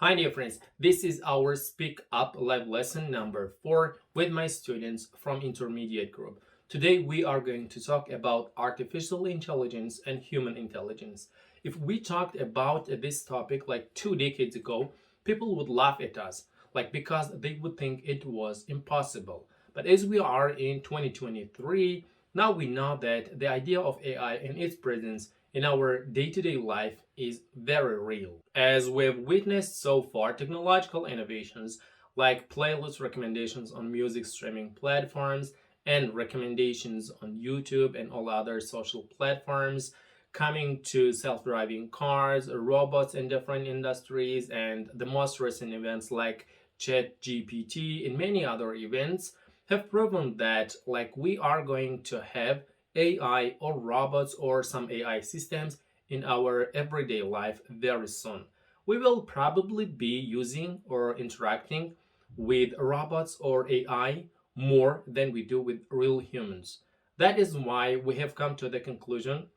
Hi dear friends, this is our Speak Up Live Lesson number 4 with my students from intermediate group. Today we are going to talk about artificial intelligence and human intelligence. If we talked about this topic like 2 decades ago, people would laugh at us, because they would think it was impossible. But as we are in 2023, now we know that the idea of AI and its presence in our day-to-day life is very real. As we've witnessed so far, technological innovations like playlist recommendations on music streaming platforms and recommendations on YouTube and all other social platforms, coming to self-driving cars, robots in different industries, and the most recent events like ChatGPT and many other events have proven that we are going to have AI or robots or some AI systems in our everyday life very soon. We will probably be using or interacting with robots or AI more than we do with real humans. That is why we have come to the conclusion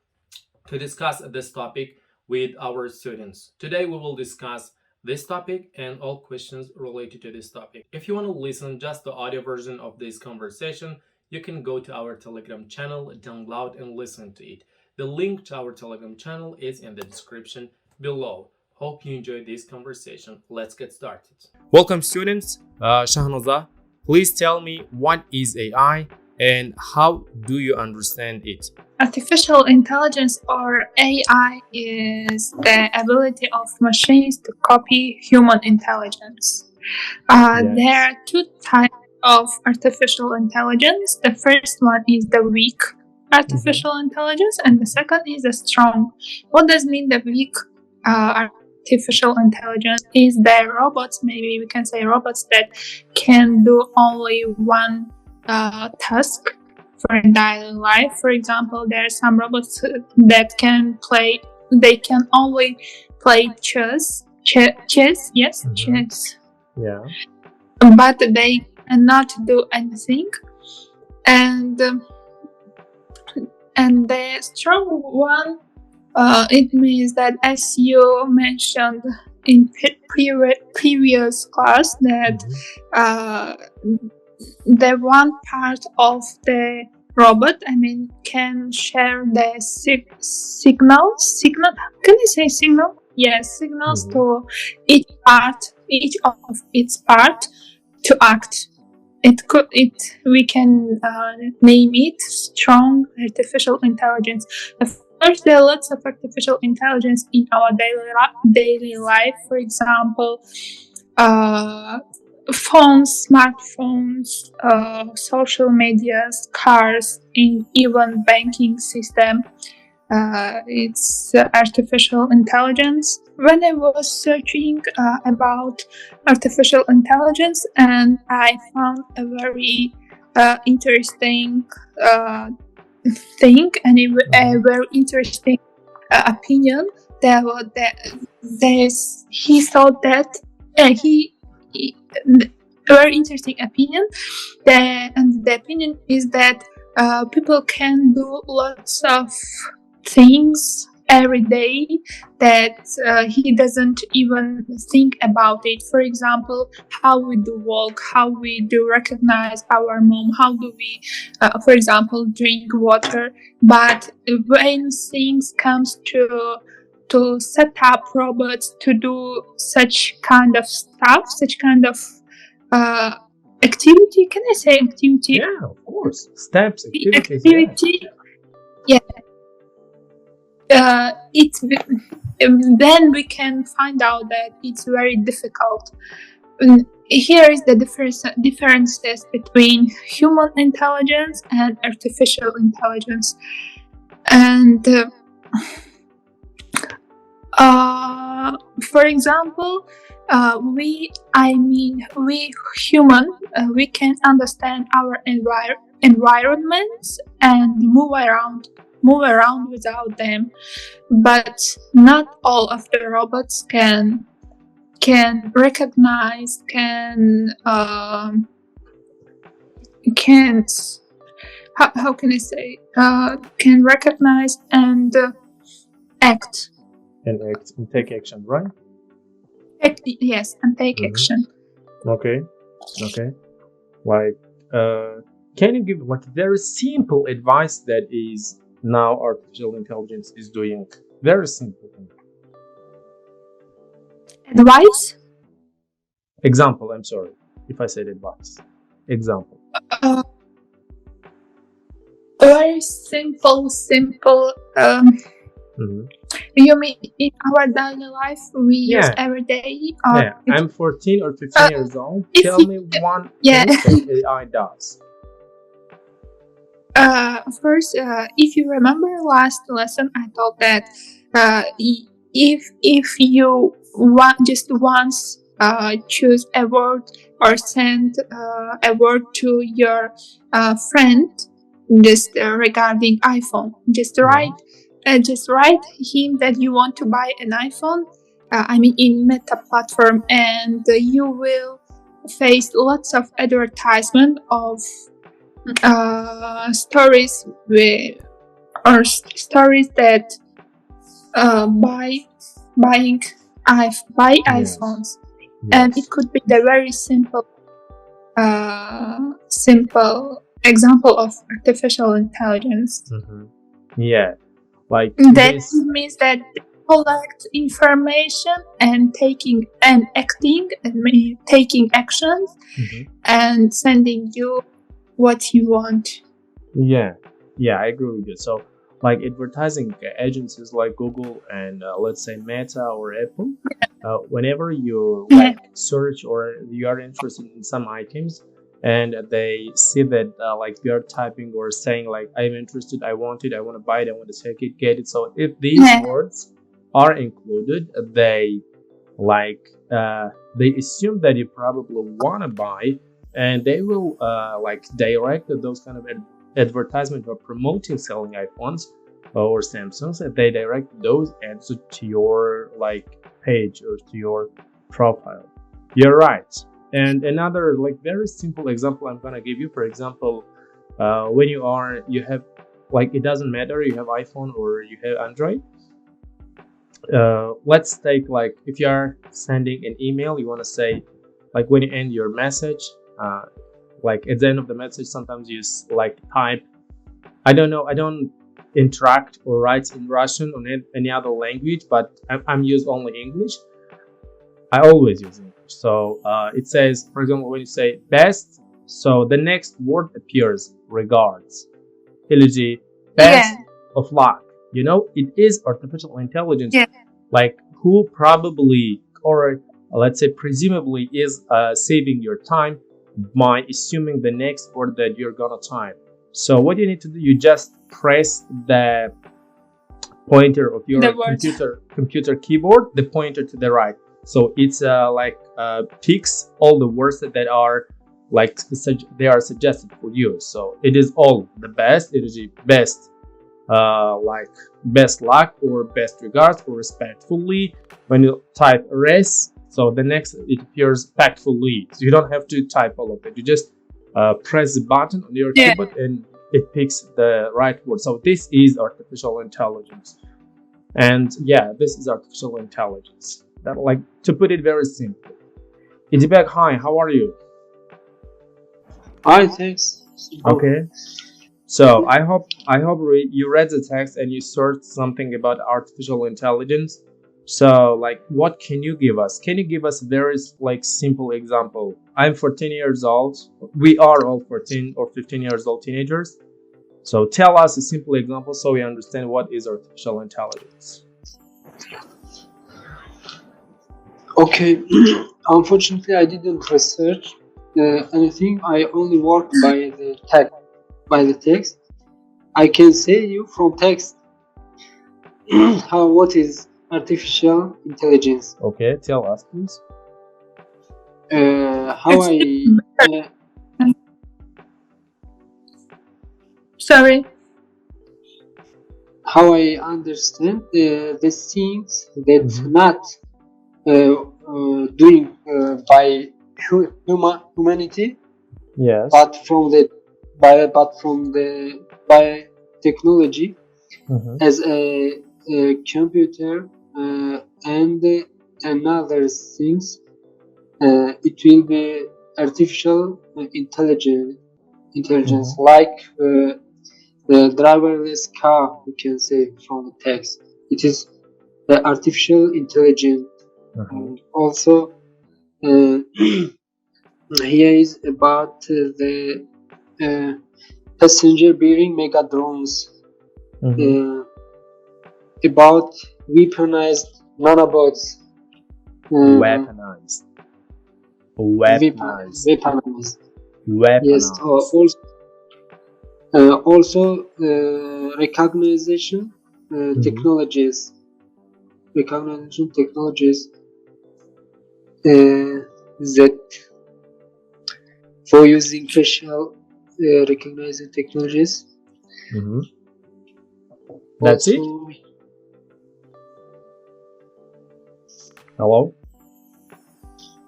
to discuss this topic with our students. Today we will discuss this topic and all questions related to this topic. If you want to listen just the audio version of this conversation, you can go to our Telegram channel, download and listen to it. The link to our Telegram channel is in the description below. Hope you enjoyed this conversation. Let's get started. Welcome students. Shahnaza, please tell me what is AI and how do you understand it? Artificial intelligence or AI is the ability of machines to copy human intelligence. There are two types of artificial intelligence. The first one is the weak artificial intelligence, and the second is the strong. What does mean the weak artificial intelligence? Is the robots, maybe we can say robots that can do only one task for daily life. For example, there are some robots that can play. They can only play chess. Chess. Yeah. But they cannot do anything. And the strong one, it means that, as you mentioned in previous class, that the one part of the robot, can share the signals. Can I say signal? Yes, signals to each of its part to act. We can name it strong artificial intelligence. Of course, there are lots of artificial intelligence in our daily life. For example, phones, smartphones, social medias, cars, and even banking system. It's artificial intelligence. When I was searching about artificial intelligence, and I found a very interesting thing and a very interesting opinion. He thought that very interesting opinion. And the opinion is that people can do lots of things every day that he doesn't even think about it. For example, how we do walk, how we do recognize our mom, how do we, for example, drink water. But when things comes to set up robots to do such kind of stuff, such kind of activity. Can I say activity? Yeah, of course. Steps, activities. Activity. Yeah. Then we can find out that it's very difficult. Here is the differences between human intelligence and artificial intelligence. And for example, we human, we can understand our environments and move around without them, but not all of the robots can recognize, how can I say, can recognize and act. And take action, right? Yes, and take Mhm. action. Okay. Like, can you give like very simple advice that is now artificial intelligence is doing? Very simple thing. Advice? Example. I'm sorry if I said advice. Example. Uh, Very simple. Mhm. You mean in our daily life we use Yeah. every day? Yeah. I'm 14 or 15 years old. Tell You, me one yeah. thing that AI does. First, if you remember last lesson, I told that if you just once choose a word or send a word to your friend, just regarding iPhone, just write him that you want to buy an iPhone. I mean, in Meta platform, and you will face lots of advertisement of stories stories that buying iPhones, and it could be the very simple example of artificial intelligence. Mhm. Yeah. Like That this. means that they collect information and taking actions Mhm. and sending you what you want. Yeah, I agree with you. So, like advertising agencies like Google and let's say Meta or Apple, whenever you like search or you are interested in some items, and they see that like you are typing or saying like I'm interested, I want it, I want to buy it, I want to take it, get it. So if these words are included, they assume that you probably want to buy, and they will like direct those kind of advertisement or promoting selling iPhones or Samsungs, and they direct those ads to your like page or to your profile. You're right. And another like very simple example I'm gonna give you, for example, when you have like it doesn't matter you have iPhone or you have Android. Let's take like if you are sending an email, you want to say like when you end your message, like at the end of the message, sometimes you like type. I don't know. I don't interact or write in Russian or any other language, but I'm use only English. I always use English. So it says, for example, when you say best, so the next word appears regards. Elegy, best of luck. You know, it is artificial intelligence, like who probably or let's say presumably is saving your time by assuming the next word that you're gonna type. So what you need to do, you just press the pointer of your computer keyboard, the pointer to the right. So it's picks all the words that are like they are suggested for you. So it is all the best. It is the best, like best luck or best regards or respectfully. When you type res, so the next it appears respectfully. So you don't have to type all of it. You just press the button on your keyboard and it picks the right word. So this is artificial intelligence. And yeah, this is artificial intelligence. That, like, to put it very simple. Idibek, hi, how are you? Hi, thanks. Okay. So I hope you read the text and you searched something about artificial intelligence. So like, what can you give us? Can you give us a very like simple example? I'm 14 years old. We are all 14 or 15 years old teenagers. So tell us a simple example so we understand what is artificial intelligence. Okay, unfortunately, I didn't research anything. I only work by the text. I can say you from text what is artificial intelligence. Okay, tell us, please. How I understand the things that not doing by humanity, yes, but from the by technology, as a computer and another things, it will be artificial intelligence, like the driverless car. We can say from the text, it is the artificial intelligence. Also, here is about the passenger bearing mega drones, about weaponized nanobots. Weaponized. Weaponized. Yes. Also, recognition technologies. Recognition technologies that for using facial recognizing technologies. That's it? Hello?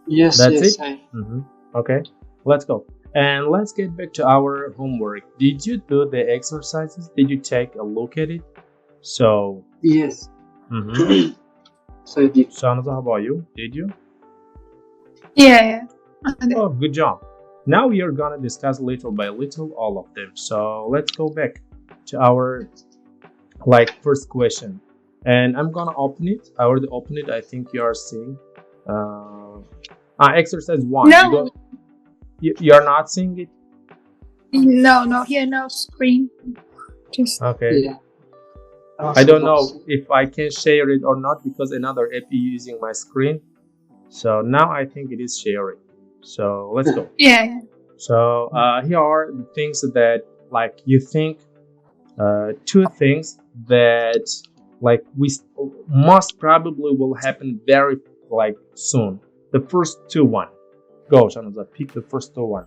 Yes, That's yes. it? Okay, let's go. And let's get back to our homework. Did you do the exercises? Did you take a look at it? So yes. So I did. Shanaza, how about you? Did you? Yeah. Oh, good job. Now we are gonna discuss little by little all of them. So let's go back to our first question, and I'm gonna open it. I already opened it. I think you are seeing. Exercise 1. No. You're not seeing it? No. Here, no screen. Just okay. Yeah. I don't know if I can share it or not because another app is using my screen. So now I think it is sharing. So let's go. Yeah. So here are the things that you think, 2 things that we most probably will happen very soon. The first 2 one. Go, Shanaza, pick the first 2 one.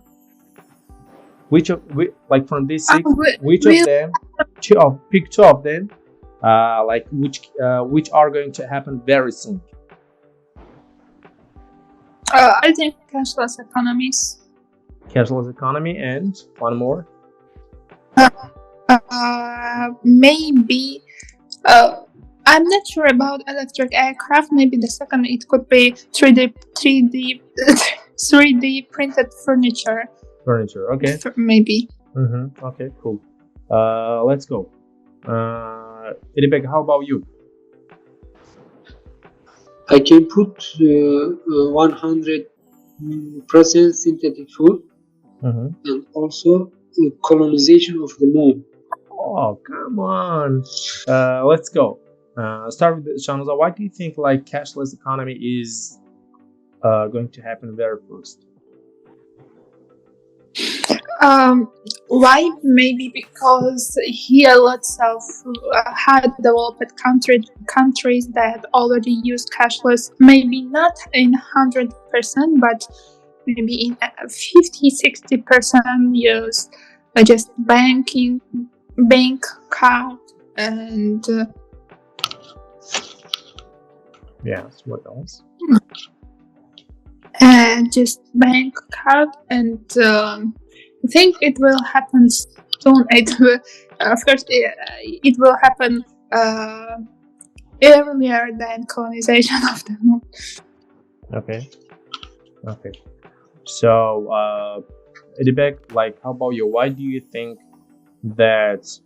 From these 6, which of them? Pick 2 of them. Which are going to happen very soon. I think cashless economies. Cashless economy, and one more. Maybe. I'm not sure about electric aircraft. Maybe the second it could be 3D printed furniture. Furniture, okay. Maybe. Okay, cool. Let's go. Edibek, how about you? I can put 100% synthetic food, and also colonization of the moon. Oh, come on. Let's go. Start with Shanaza. Why do you think cashless economy is going to happen very first? Why? Maybe because here lots of high developed countries that already use cashless, maybe not in 100%, but maybe in 50-60% use just bank card and yes, what else? Just bank card, and I think it will happen soon. It will, of course, it will happen earlier than colonization of the moon. Okay. So, Edibek, how about you? Why do you think that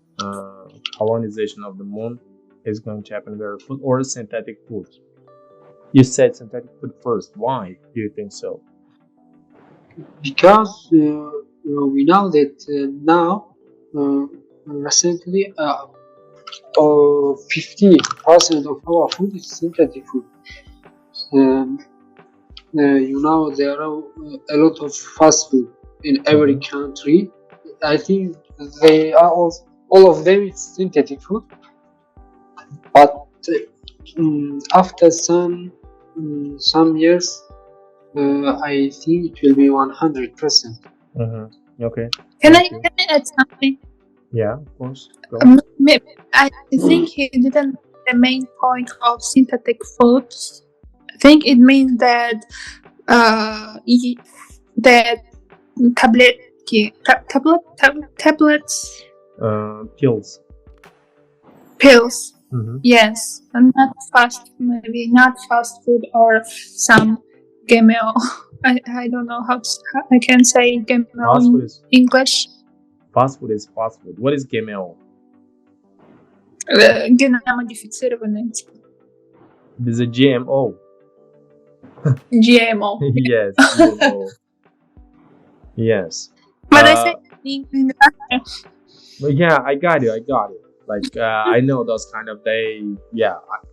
colonization of the moon is going to happen very soon, or synthetic food? You said synthetic food first. Why do you think so? Because we know that now recently 50% of our food is synthetic food. There are a lot of fast food in every country. I think they are all of them is synthetic food, but after some years, I think it will be 100%. Okay. Can I add something? Yeah, of course. Go. I think he didn't. The main point of synthetic foods. I think it means that that tablets. Pills. Yes, and maybe not fast food or some GMO. I don't know how I can say GMO Fast food in is English. fast food is fast food. What is GMO? Генно-модифицированные типа. This is a GMO. GMO. Yes, GMO. Yes. But I say in Russia. But yeah, I got it. Like I know those kind of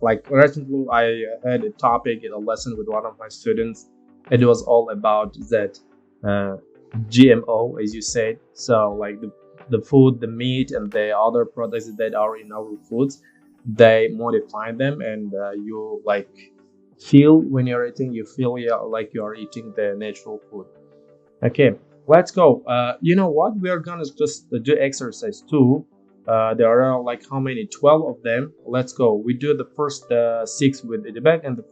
like recently I had a topic in a lesson with one of my students. It was all about that GMO, as you said. So like the food, the meat, and the other products that are in our foods, they modify them, and you like feel when you're eating, you feel like you are eating the natural food. Okay, let's go. You know what? We are gonna just do exercise too. There are like how many? 12 of them. Let's go. We do the first 6 with Idibek and the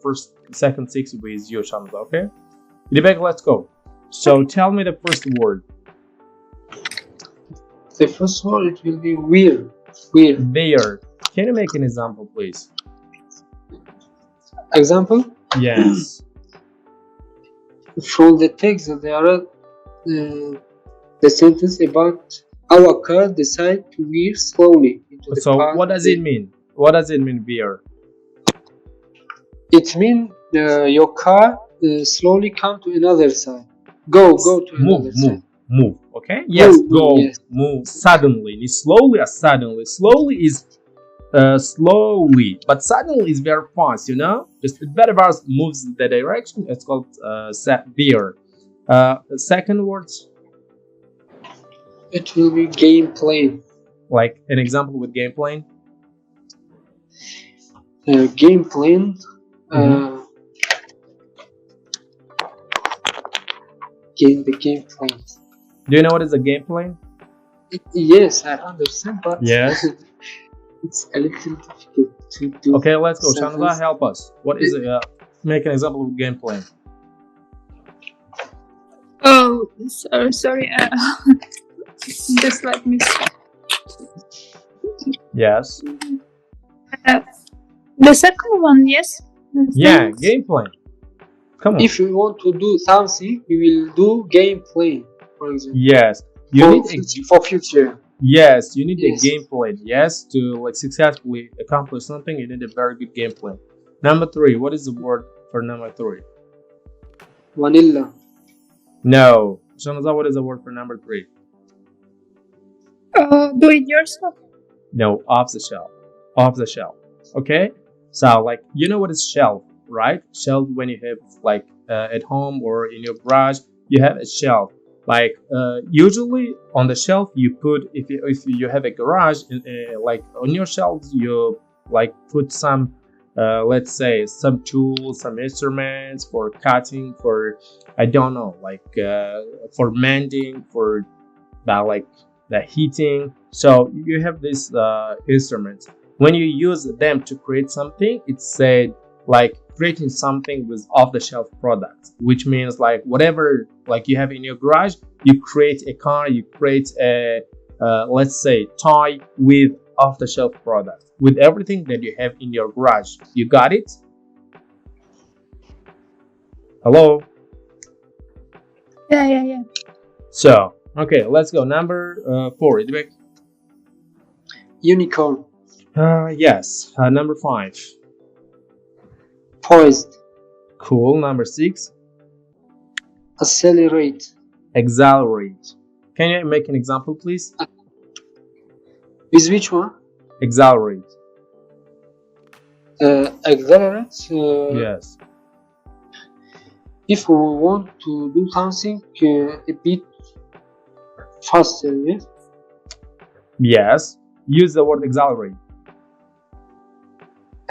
second 6 with you, Shamsa. Okay, Idibek, let's go. So tell me the first word. The first word, it will be weird. Weird. Weird. Can you make an example, please? Example? Yes. From the text, there are the sentence about our car decide to veer slowly into the So path. what does it mean? What does it mean, veer? It means your car slowly come to another side. Go to another side. Move. Okay. Yes. Go. Yes. Move. Suddenly. It's slowly or suddenly. Slowly is slowly, but suddenly is very fast. You know. Just it better moves the direction. It's called veer. Second word. It will be game plan. Like an example with game plan. Game plan. The game plan. Do you know what is a game plan? Yes, I understand, but yes, it's a little difficult to do. Okay, let's go. Shamsa, help us. What is it? Make an example of game plan. Oh, sorry. Just let me see. Yes. The second one, yes. Yeah, game plan. Come on. If we want to do something, we will do game plan, for example. Yes. For future. Yes, you need a game plan. Yes, to like successfully accomplish something, you need a very good game plan. Number 3. What is the word for number 3? Vanilla. No. Shamsa, what is the word for number 3? Do it yourself. No, off the shelf. Off the shelf. Okay. So like you know what is shelf, right? Shelf when you have like at home or in your garage, you have a shelf. Like usually on the shelf you put if you have a garage like on your shelves you like put some let's say some tools, some instruments for cutting, for I don't know, like for mending, for like the heating. So you have these instruments. When you use them to create something, it's said like creating something with off-the-shelf products, which means like whatever like you have in your garage, you create a car, you create a let's say toy with off-the-shelf products, with everything that you have in your garage. You got it? Hello? Yeah. So okay, let's go. Number 4. Unicorn. Yes. Number 5. Poised. Cool. Number 6. Accelerate. Exhilarate. Can you make an example, please? With which one? Exhilarate. Accelerate. Yes. If we want to do something a bit faster, yes? Yes. Use the word exhilarate.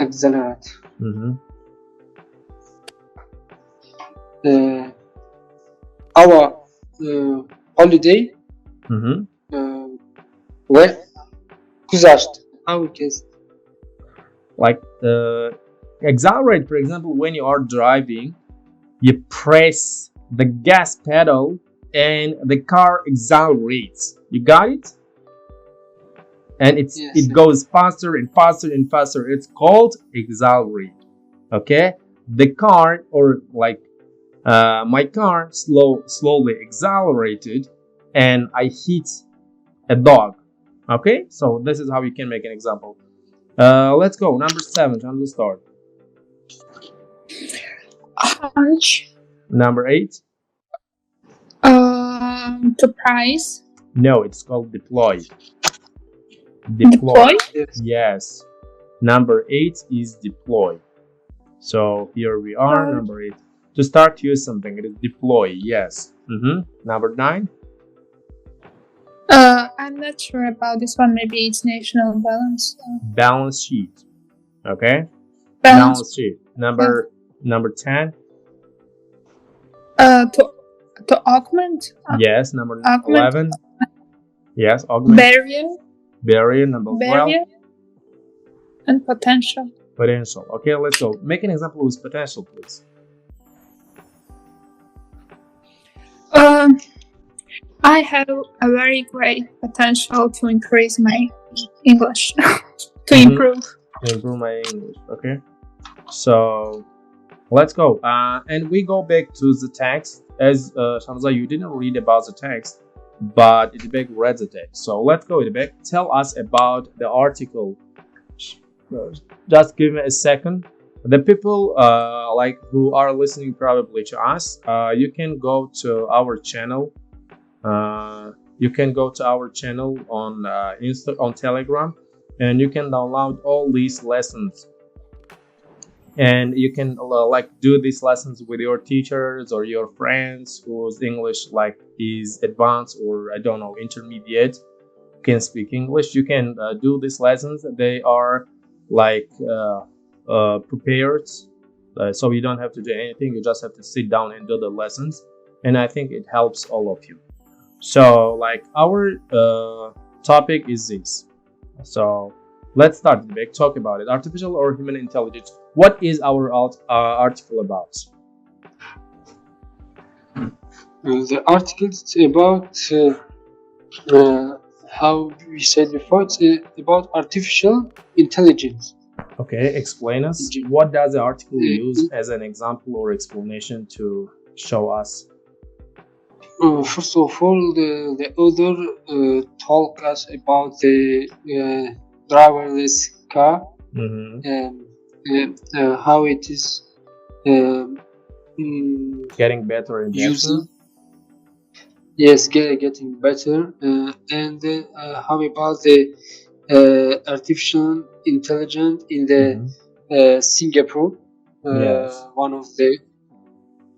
Accelerate. Our holiday where güzashti. How we can say? Like exhilarate, for example, when you are driving, you press the gas pedal and the car exhilarates. You got it? and Yes, it yes. goes faster and faster and faster. It's called accelerate. Okay, the car, or like my car slowly accelerated, and I hit a dog. Okay, so this is how you can make an example. Let's go. Number 7, time to start. Hunch. Number 8. To price. No, it's called deploy. Deploy. Yes. Yes. Number 8 is deploy. So here we are. Number 8. To start use something, it is deploy. Yes. Number 9. I'm not sure about this one. Maybe it's national balance. Balance sheet. Okay. Balance. Sheet. Number 10. To augment. Yes. Number Augment. 11. Yes. Augment. Barrier. Number 12. Barrier. And potential. Potential. Okay, let's go. Make an example with potential, please. I have a very great potential to increase my English. To improve. Improve my English. Okay. So let's go. And we go back to the text. As Shamza, you didn't read about the text, but Idibek read the text. So let's go, Idibek. Tell us about the article. Just give me a second. The people like who are listening probably to us, you can go to our channel. You can go to our channel on on Telegram, and you can download all these lessons. And you can like do these lessons with your teachers or your friends whose English like is advanced, or I don't know, intermediate, can speak English. You can do these lessons. They are like prepared, so you don't have to do anything. You just have to sit down and do the lessons, and I think it helps all of you. So like our topic is this. So let's start the big talk about it. Artificial or human intelligence. What is our article about? The article is about how we said before. It's about artificial intelligence. Okay, explain us. What does the article use as an example or explanation to show us? First of all, the author told us about the driverless car, how it is getting better and better. Yes, getting better, and how about the artificial intelligence in the Singapore, one of the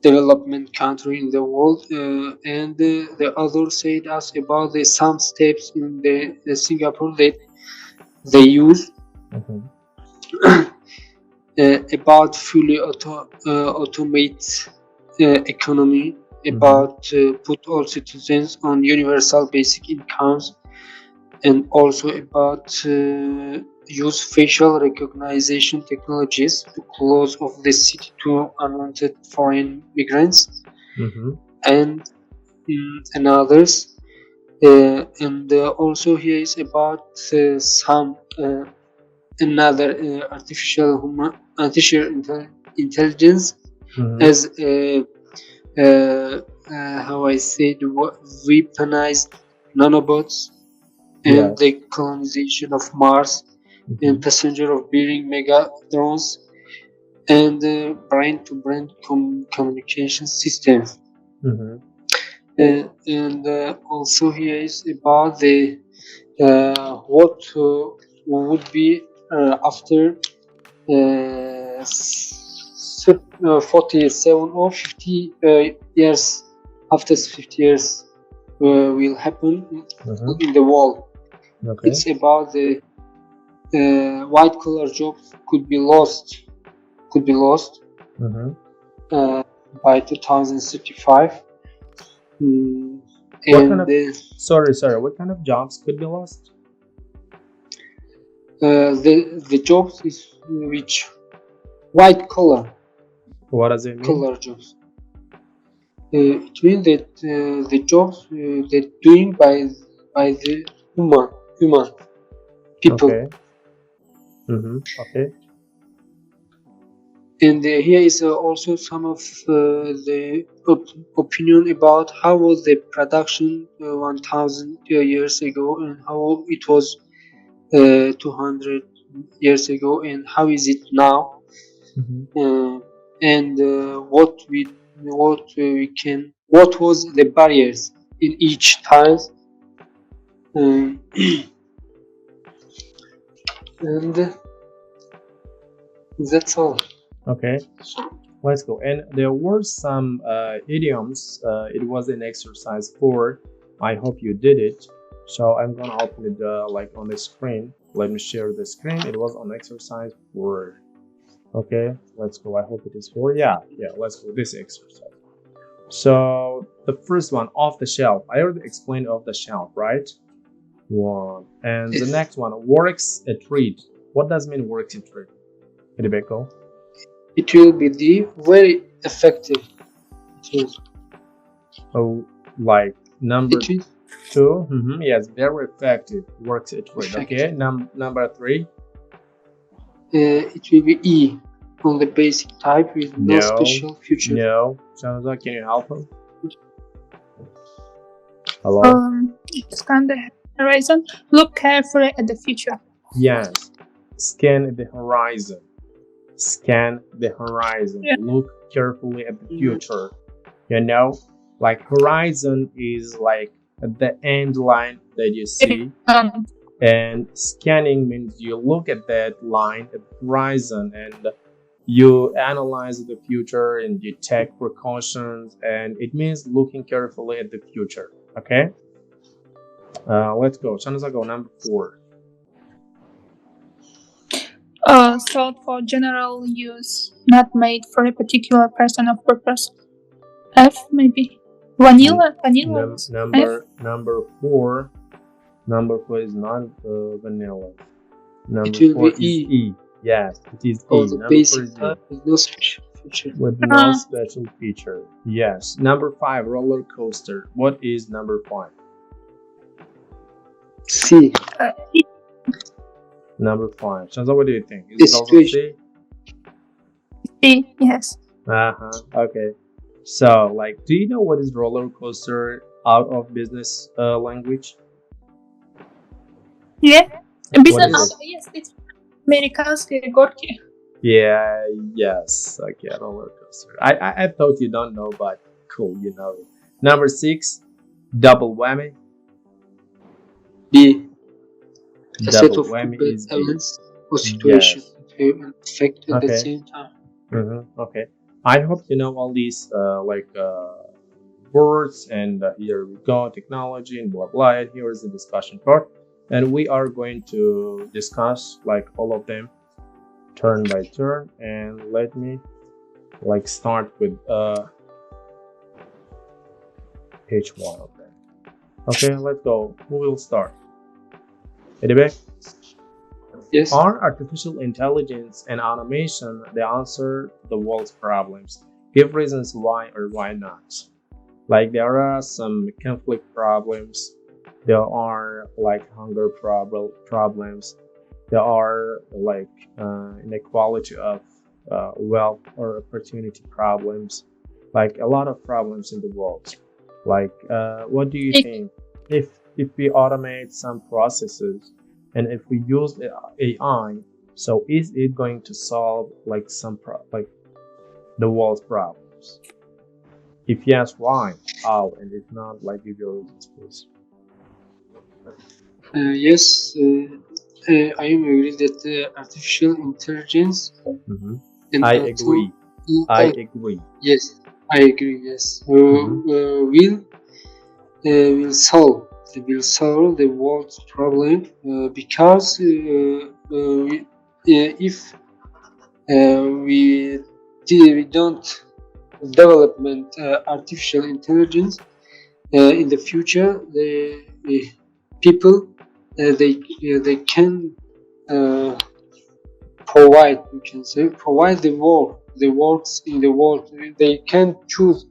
development country in the world, and the other said us about the some steps in the Singapore that they use about fully automate economy, about put all citizens on universal basic incomes, and also about use facial recognition technologies to close off the city to unwanted foreign migrants, and others. And also here is about some another artificial intelligence as how I said, weaponized nanobots, and the colonization of Mars, and passenger of bearing mega drones, and brain-to-brain communication systems. And also here is about the what would be after 47 or 50 years. After 50 years will happen in the world. It's about the white collar jobs could be lost by 2035. What kind of jobs could be lost? The jobs is which white collar. What does it mean? Collar jobs. It means that the jobs that doing by the human. people. Okay. Okay. And here is also some of the opinion about how was the production 1000 years ago, and how it was 200 years ago, and how is it now, and what was the barriers in each time, and that's all. Okay. Let's go. And there were some idioms. It was an exercise 4. I hope you did it. So I'm gonna open it like on the screen. Let me share the screen. It was on exercise 4. Okay, let's go. I hope it is 4. Yeah, let's go. This exercise. So the first one, off the shelf. I already explained off the shelf, right? 1. And the next one, works a treat. What does mean works a treat? Rebecca? It will be the very effective. Oh, like number 2. Yes, very effective. Works a treat. Okay, number 3. It will be E on the basic type with no special feature. No. Shanza, can you help him? Hello? Scan the horizon. Look carefully at the future. Yes. Scan the horizon. Scan the horizon. Yeah. Look carefully at the future. You know, like horizon is like the end line that you see. And scanning means you look at that line at the horizon and you analyze the future and you take precautions, and it means looking carefully at the future. Okay, let's go. Shanaza, go number 4. Sold for general use, not made for a particular person or purpose. F maybe. Vanilla. Number 4. Number 4 is not vanilla. Number 4 is E. Yes, it is E. Number 4 is E. With no special feature. With no special feature. Yes. Number 5, roller coaster. What is number 5? C. Number 5. Shanza, what do you think? Is it also C? C, yes. Okay. So, like, do you know what is roller coaster out of business language? Yeah. Business. Yes, it's Amerikanski gorki. Yeah. Yes. Okay. Roller coaster. I thought you don't know, but cool. You know. Number 6, double whammy. B. A set Double of whammy is events or situations that affect at the same time. Okay. I hope you know all these words, and here we go, technology and blah blah. And here is the discussion part, and we are going to discuss like all of them turn by turn. And let me like start with page 1 of them. Okay, let's go. Who will start? Edebe? Yes. Are artificial intelligence and automation the answer to the world's problems? Give reasons why or why not. Like there are some conflict problems, there are like hunger problems, there are like inequality of wealth or opportunity problems, like a lot of problems in the world. Like what do you think if we automate some processes and if we use AI, so is it going to solve like some like the world's problems? If yes, why? How? And if not, like give your reasons, please. Yes, I am agree that artificial intelligence. I agree. I agree. Yes, I agree. Yes, will solve the world's problem because if we don't development artificial intelligence in the future, the people they can provide, you can say, provide the works in the world. They can choose,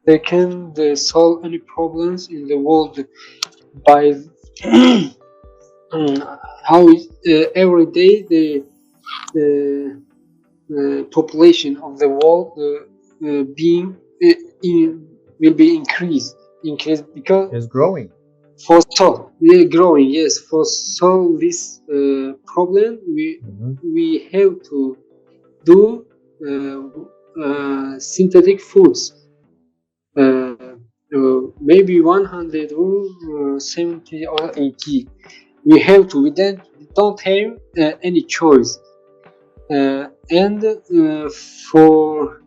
they can solve any problems in the world by how every day the population of the world being will be increased because It's growing. for solve growing, yes, for solve this problem we have to do synthetic foods, maybe 100 or 70 or 80. We have to, we don't have any choice, and for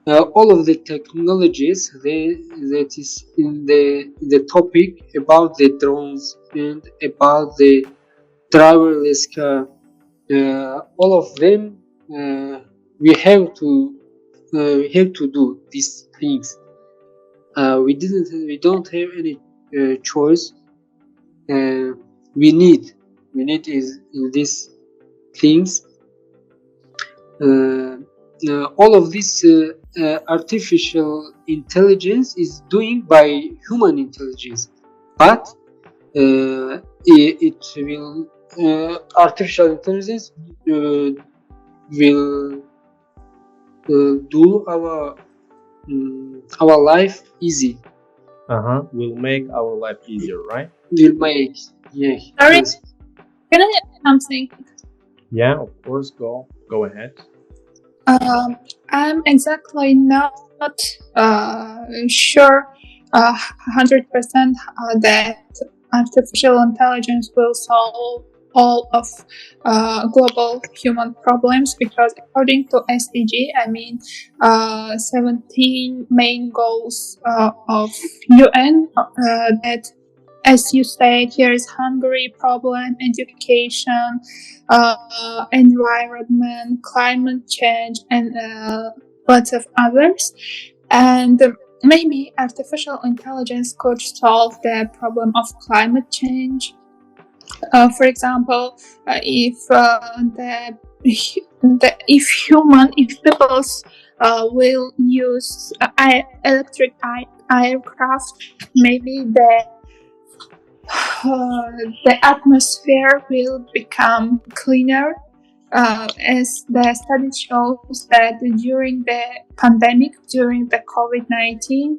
all of the technologies that is in the topic about the drones and about the driverless car, all of them we have to do these things. We don't have any choice. We need is these things. All of this artificial intelligence is doing by human intelligence, but it will artificial intelligence will do our life easy. Will make our life easier, right? Will make, yeah. Sorry, Yes. can I add something? Yeah, of course. Go ahead. I'm exactly not sure 100% that artificial intelligence will solve all of global human problems, because according to SDG, 17 main goals of UN, that, as you said, here is hunger problem, education, environment, climate change, and lots of others. And maybe artificial intelligence could solve the problem of climate change. For example, if peoples will use electric aircraft, maybe the atmosphere will become cleaner, as the study shows that during the pandemic, during the COVID-19,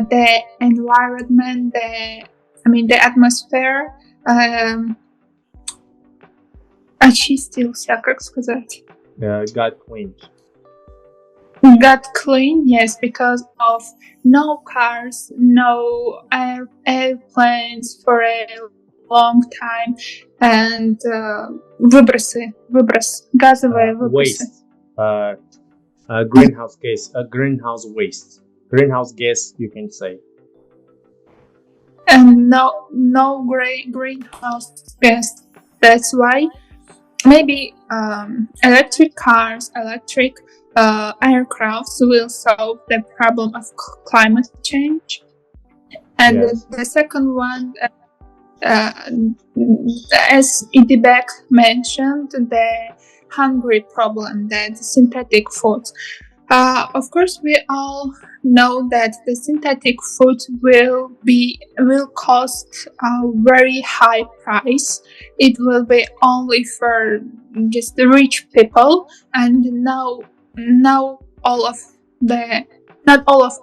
the environment, the atmosphere, очистился, как сказать? Got cleaned. Got clean, yes, because of no cars, no airplanes for a long time, and газовые выбросы. Waste. Greenhouse gas, you can say. And no greenhouse gas. That's why maybe electric cars, electric aircrafts will solve the problem of climate change. And Yes. the second one, as Idibek mentioned, the hungry problem, the synthetic food. Of course, we all know that the synthetic food will cost a very high price. It will be only for just the rich people, and now not all of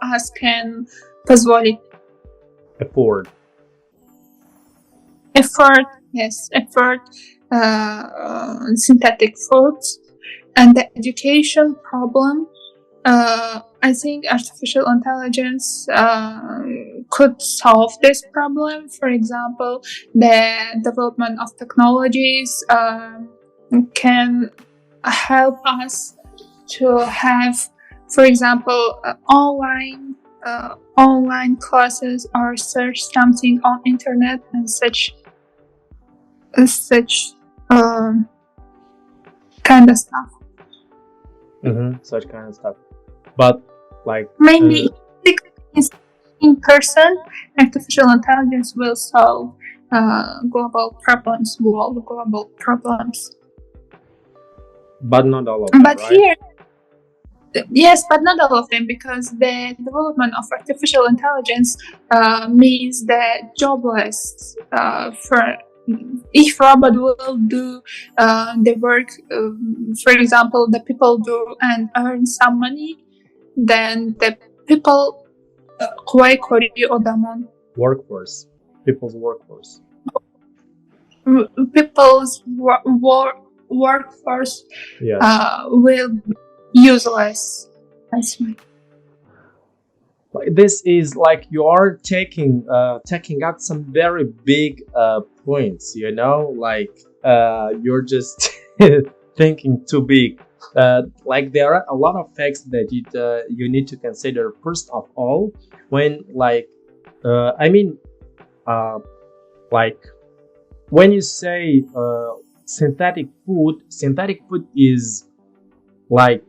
us can позволить. Afford Synthetic foods. And the education problem, I think artificial intelligence could solve this problem. For example, the development of technologies can help us to have, for example, online classes, or search something on internet and such kind of stuff. Such kind of stuff. But like Maybe in person, artificial intelligence will solve global problems, world global problems. but not all of them, But right? here, yes, but not all of them, because the development of artificial intelligence means the jobless if robot will do the work, for example, the people do and earn some money, then the people kolay koruyor adamın. Workforce, people's workforce. People's workforce Yes. will be useless. That's right. This is like you are taking out some very big points, you know, like you're just thinking too big. Like there are a lot of facts that you need to consider first of all when like like when you say synthetic food is like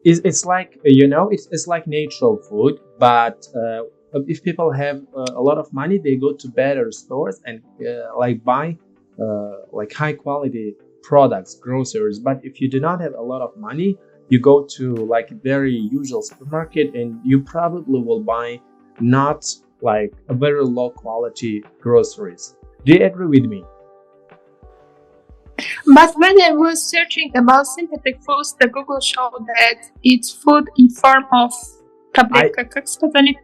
it's like you know it's like natural food, but if people have a lot of money, they go to better stores and like buy like high quality products, groceries. But if you do not have a lot of money, you go to like a very usual supermarket and you probably will buy not like a very low quality groceries. Do you agree with me? But when I was searching about synthetic foods, the Google showed that it's food in form of tabletka. Как сказать?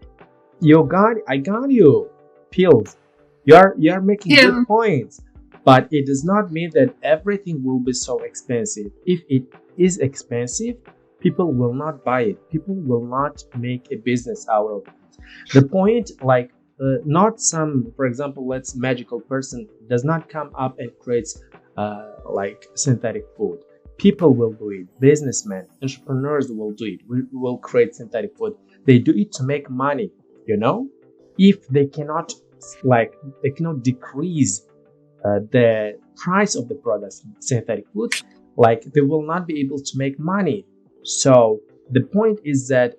I got you. Pills. You're making good points. But it does not mean that everything will be so expensive. If it is expensive, people will not buy it. People will not make a business out of it. The point, like, not some, for example, let's magical person does not come up and creates like synthetic food. People will do it. Businessmen, entrepreneurs will do it. Will create synthetic food. They do it to make money. You know, if they cannot decrease the price of the products, synthetic food, like they will not be able to make money. So the point is that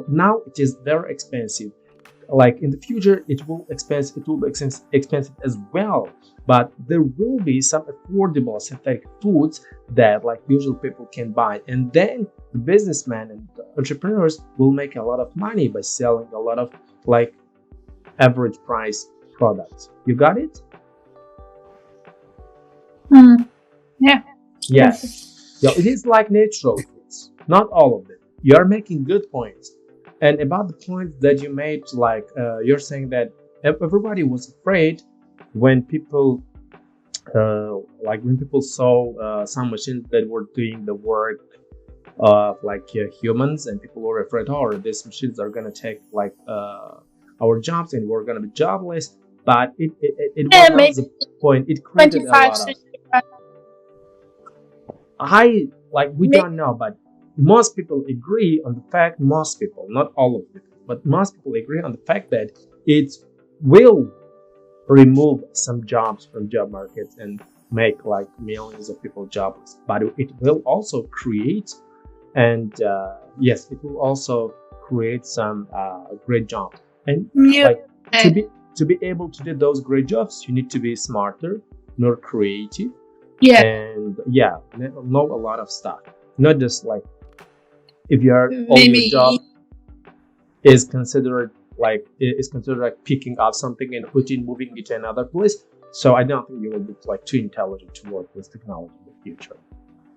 now it is very expensive. Like in the future, it will be expensive as well. But there will be some affordable synthetic foods that like usual people can buy, and then the businessmen and the entrepreneurs will make a lot of money by selling a lot of like average price products. You got it? Yeah. Yes. Yeah, it is like natural foods, not all of them. You are making good points. And about the point that you made, like you're saying that everybody was afraid when people saw some machines that were doing the work of humans, and people were afraid, oh, these machines are gonna take like our jobs and we're gonna be jobless. But it was not the point. It created a lot of. We don't know, but most people agree on the fact. Most people, not all of them, but most people agree on the fact that it will remove some jobs from job markets and make like millions of people jobless. But it will also create, and yes, it will also create some great jobs. And to be able to do those great jobs, you need to be smarter, more creative, and know a lot of stuff. Not just like if your job is considered like picking up something and moving it to another place. So I don't think you will be like too intelligent to work with technology in the future.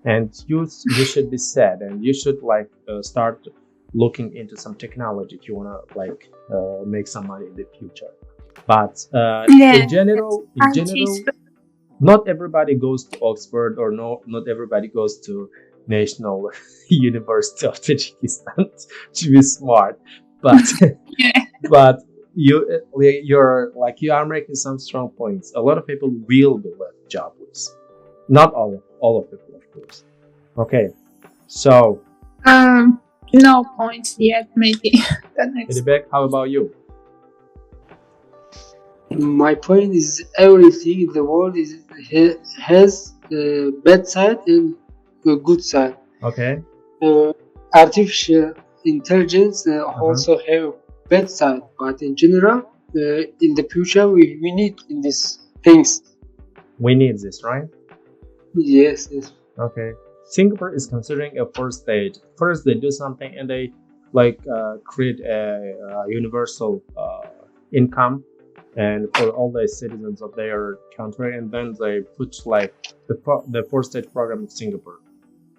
And you should be sad, and you should start looking into some technology if you wanna make some money in the future. But in general, not everybody goes to Oxford, or not everybody goes to National University of Tajikistan to be smart. But but you are making some strong points. A lot of people will be left jobless. Not all of people, of course. Okay, so no points yet, maybe. Edibek, how about you? My point is everything in the world has a bad side and a good side. Okay. Artificial intelligence also have bad side, but in general, in the future, we need in these things. We need this, right? Yes. Okay. Singapore is considering a first stage. First, they do something and they create a universal income and for all the citizens of their country, and then they put like the four-stage program in Singapore.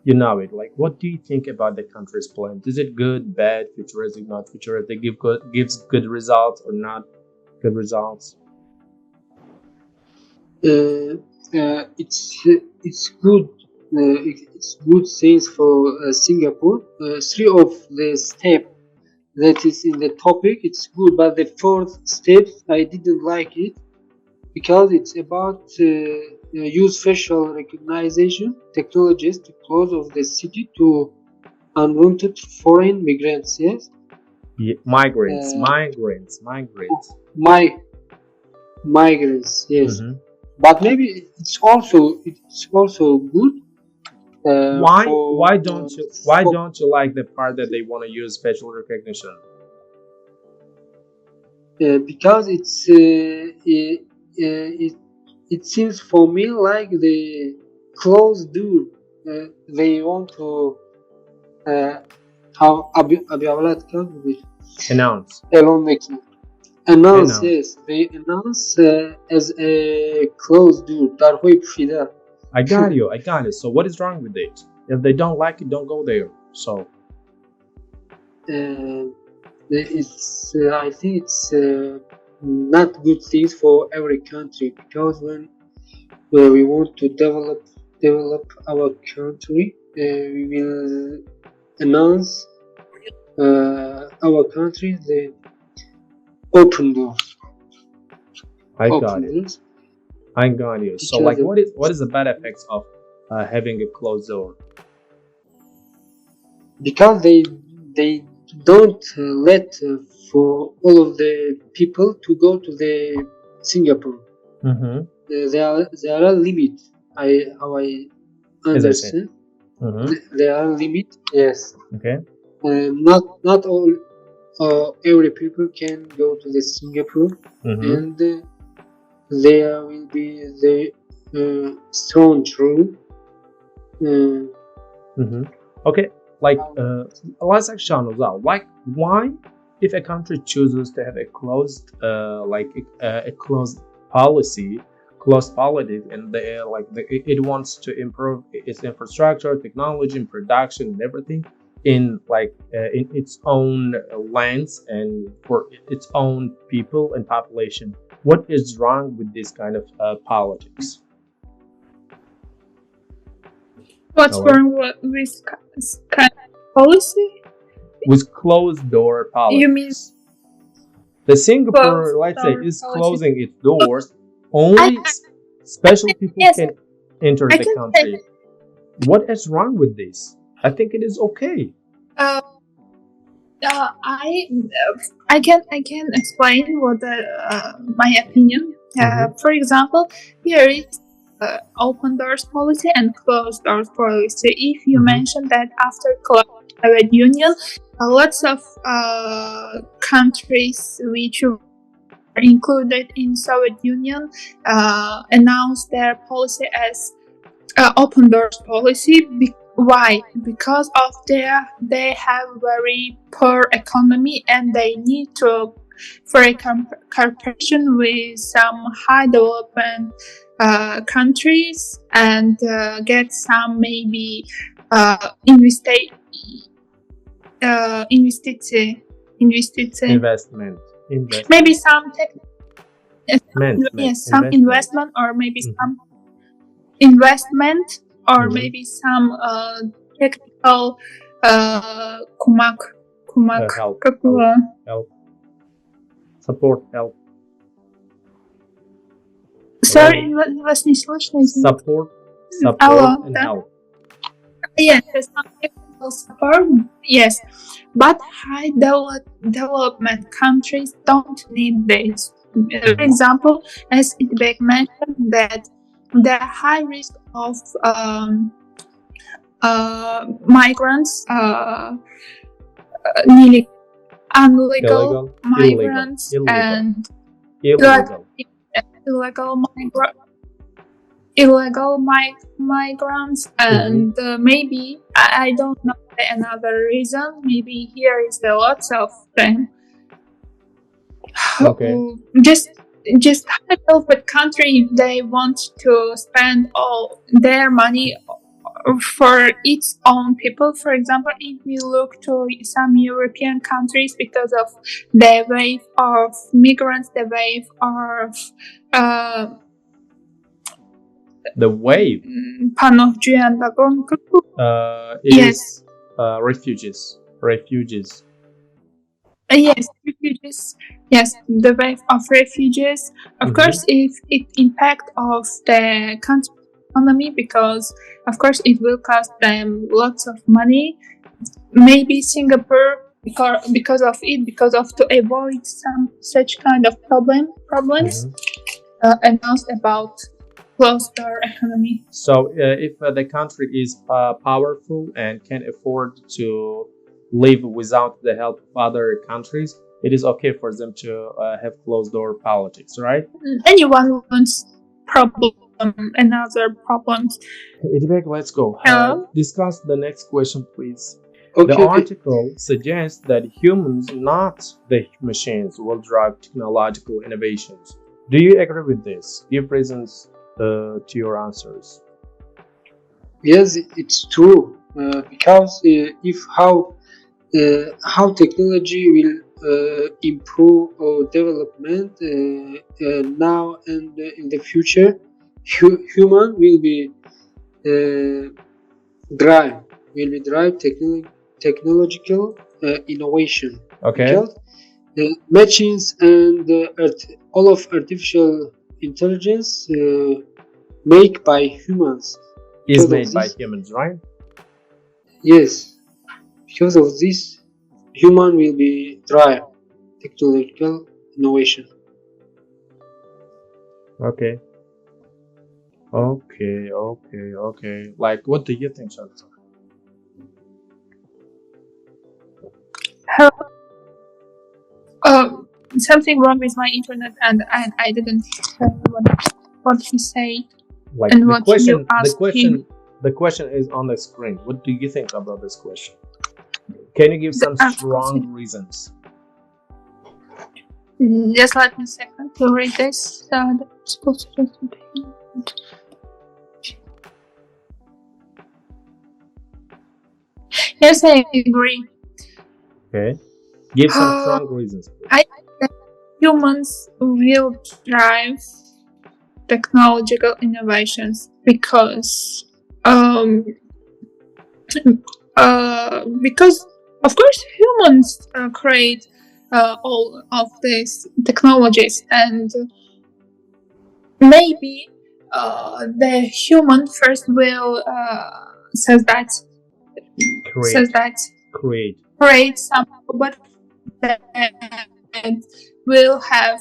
You know it. Like, what do you think about the country's plan? Is it good, bad, futuristic, not futuristic? Gives good results or not good results? It's good. It's good things for Singapore. Three of the step that is in the topic, it's good, but the fourth step I didn't like it because it's about use facial recognition technologies to close off the city to unwanted foreign migrants. Yes, Migrants. Migrants. Yes, Mhm. but maybe it's also good. Why For why don't you like the part that they want to use facial recognition? because it seems for me like the closed door. They want to how abi avlat kaldı Announce. Elon making announce. Yes, they announce as a closed door. Darhoy pshida. I got you. So what is wrong with it? If they don't like it, don't go there. So It's I think it's not good things for every country because when we want to develop our country, we will announce our country the open doors. I got Open it. doors I got you. So because like, what is the bad effects of having a closed door? because they don't let for all of the people to go to the Singapore. Mm-hmm. There are limit. How I As I said. understand. Mm-hmm. There are limit. Yes. Okay. Not all every people can go to the Singapore, Mm-hmm. and there will be the strong rule. Mm-hmm. Okay. Like, let's action as well. Like, why, if a country chooses to have a closed, a closed policy, closed politics, and it wants to improve its infrastructure, technology, and production, and everything in in its own lands and for its own people and population. What is wrong with this kind of politics? What's Hello? wrong with this kind of policy? With closed door You mean politics. The Singapore, closed let's say, door is policy? closing its doors. Only special people Yes, can enter I the can country. What is wrong with this? I think it is okay. I can explain what my opinion. For example, here is open doors policy and closed doors policy. If you mention that after Soviet Union, lots of countries which were included in Soviet Union announced their policy as open doors policy. Why? Because of they have very poor economy and they need to, for a comparison with some high development countries, and get some maybe Investment. maybe some some Investment. investment, or maybe some investment, or Mhm. maybe some technical Help. как было? Help. Support. Help. Sorry, вас не слышно, извините. Support. Алло, And да? help. Yes, there's some technical support. Yes, but high development countries don't need this. For example, as Idbek mentioned, that the high risk of migrants, unlegal migrants, and illegal migrants, and maybe I don't know another reason. Maybe here is the lots of them. Okay. Just just high developed country, they want to spend all their money for its own people. For example, if we look to some European countries, because of the wave of migrants, the wave of The wave yes. Refugees. Yes, refugees. Yes, the wave of refugees. Of course, if it impact of the country economy, because of course it will cost them lots of money. Maybe Singapore, because of it, because of to avoid some such kind of problems, announced about close their economy. So if the country is powerful and can afford to live without the help of other countries, it is okay for them to have closed door politics, right? Anyone wants another problems. Idibek, let's go. Discuss the next question, please. Okay. The article suggests that humans, not the machines, will drive technological innovations. Do you agree with this? Give reasons to your answers. Yes, it's true. Because if how technology will improve development now and in the future, human will be drive technological innovation. Okay. Because machines and all of artificial intelligence made by humans. Is made by humans, right? Yes. Because of this, human will be drive technological innovation. Okay. Like, what do you think, Shanta? Something wrong with my internet, and I didn't hear what he said. Like and the what question, you asked him. The question is on the screen. What do you think about this question? Can you give some strong reasons? Just let me a second to read this. Yes, I agree. Okay. Give some strong reasons. I think that humans will drive technological innovations because of course humans create all of these technologies, and maybe the human first will says that create some robot that will have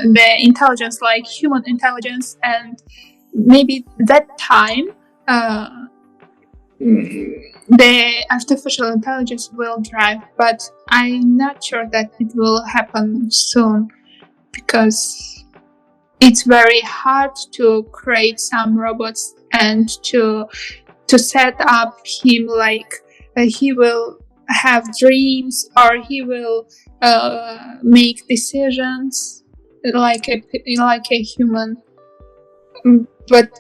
the intelligence like human intelligence, and maybe that time the artificial intelligence will drive, but I'm not sure that it will happen soon, because it's very hard to create some robots and to set up him like he will have dreams, or he will make decisions like a human. But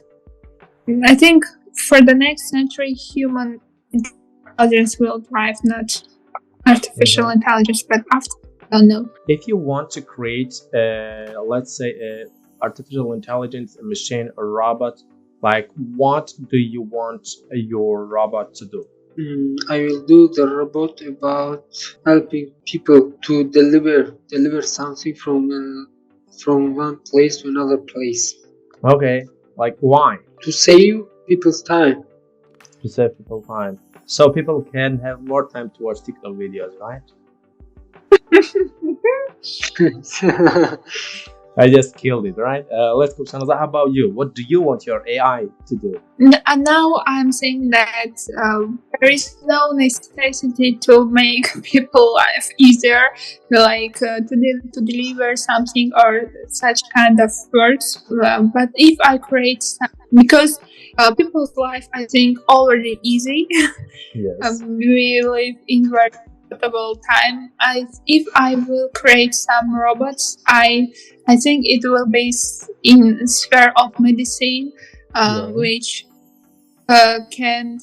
I think for the next century, human intelligence will drive, not artificial intelligence. But after, I don't know. If you want to create, let's say, a artificial intelligence, a machine, a robot, like, what do you want your robot to do? I will do the robot about helping people to deliver something from one place to another place. Okay, like why? To save people's time. To save people's time, so people can have more time to watch TikTok videos, right? I just killed it, right? Let's go, Shanaza. How about you? What do you want your AI to do? And now I'm saying that there is no necessity to make people's life easier, like to deliver something or such kind of works. But if I create because people's life, I think, already easy. Yes. We live in very comfortable time. If I will create some robots, I think it will be in sphere of medicine, which can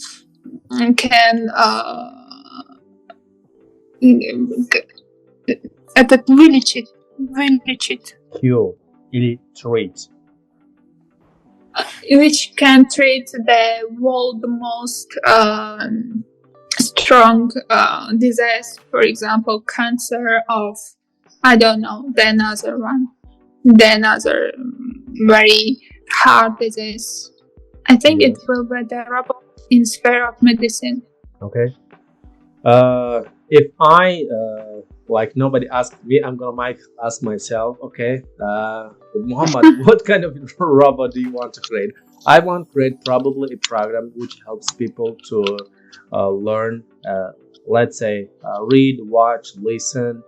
это вылечить. Cure или treat. Which can treat the world most strong disease, for example, cancer of, I don't know, the another very hard disease. I think it will be the robot in sphere of medicine. Okay. If I like nobody asked me, I'm gonna ask myself. Okay, Muhammad, what kind of robot do you want to create? I want to create probably a program which helps people to learn, let's say, read, watch, listen,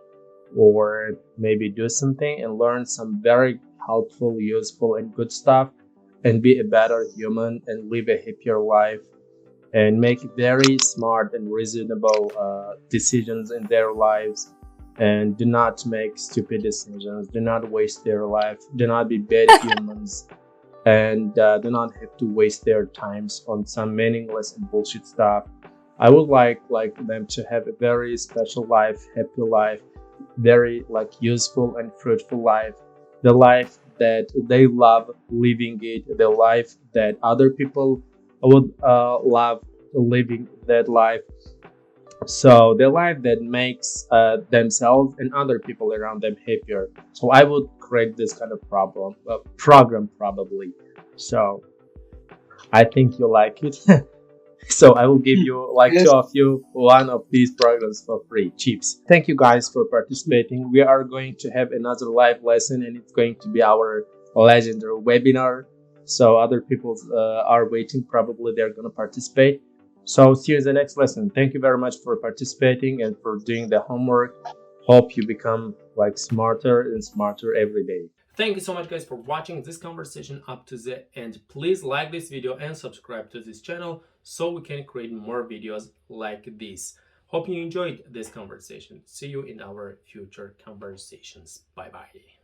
or maybe do something and learn some very helpful, useful, and good stuff, and be a better human and live a happier life and make very smart and reasonable decisions in their lives, and do not make stupid decisions, do not waste their life, do not be bad humans, and do not have to waste their times on some meaningless and bullshit stuff. I would like them to have a very special life, happy life, very useful and fruitful life, the life that they love living it, the life that other people would love living that life. So the life that makes themselves and other people around them happier. So I would create this kind of program probably. So I think you like it. So I will give you two of you one of these programs for free, chips. Thank you guys for participating. We are going to have another live lesson, and it's going to be our legendary webinar. So other people are waiting. Probably they're going to participate. So see you in the next lesson. Thank you very much for participating and for doing the homework. Hope you become smarter and smarter every day. Thank you so much, guys, for watching this conversation up to the end. Please like this video and subscribe to this channel so we can create more videos like this. Hope you enjoyed this conversation. See you in our future conversations. Bye bye.